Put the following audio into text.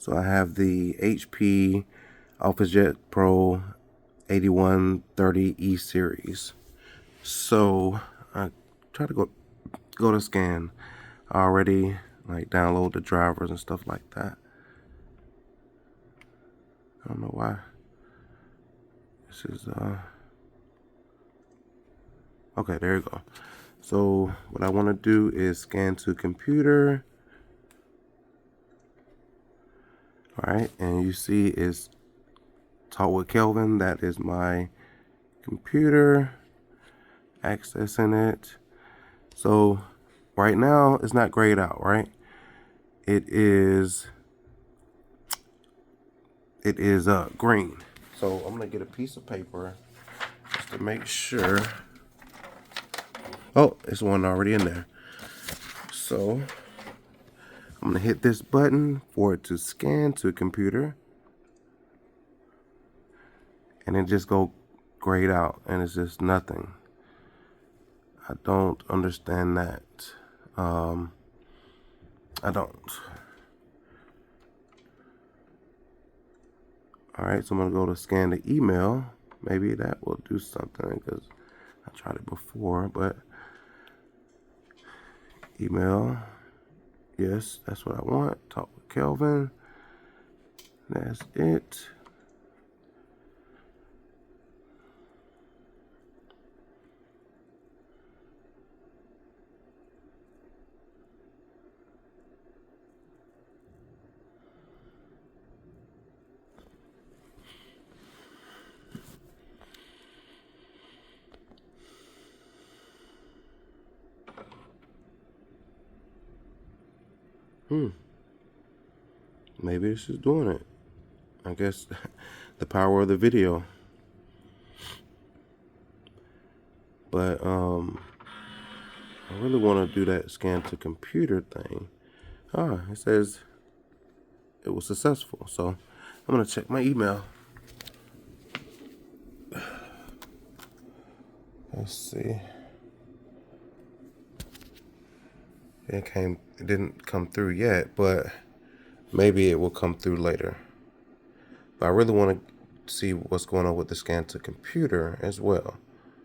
So I have the HP OfficeJet Pro 8130e series. So I try to go to scan. I already like download the drivers and stuff like that. I don't know why. This is okay, there you go. So what I want to do is scan to computer. All right, and you see it's Talk with Kelvin. That is my computer, accessing it. So right now it's not grayed out, right? It is green. So I'm gonna get a piece of paper just to make sure. Oh, there's one already in there. So I'm gonna hit this button for it to scan to a computer, and it just go grayed out, and it's just nothing. I don't understand that. I don't. All right, so I'm gonna go to scan the email. Maybe that will do something because I tried it before, but email. Yes, that's what I want. Talk with Kelvin. That's it. Maybe this is doing it. I guess the power of the video. But I really want to do that scan to computer thing. It says it was successful. So I'm gonna check my email. Let's see. It didn't come through yet, but maybe it will come through later. But I really want to see what's going on with the scan to computer as well.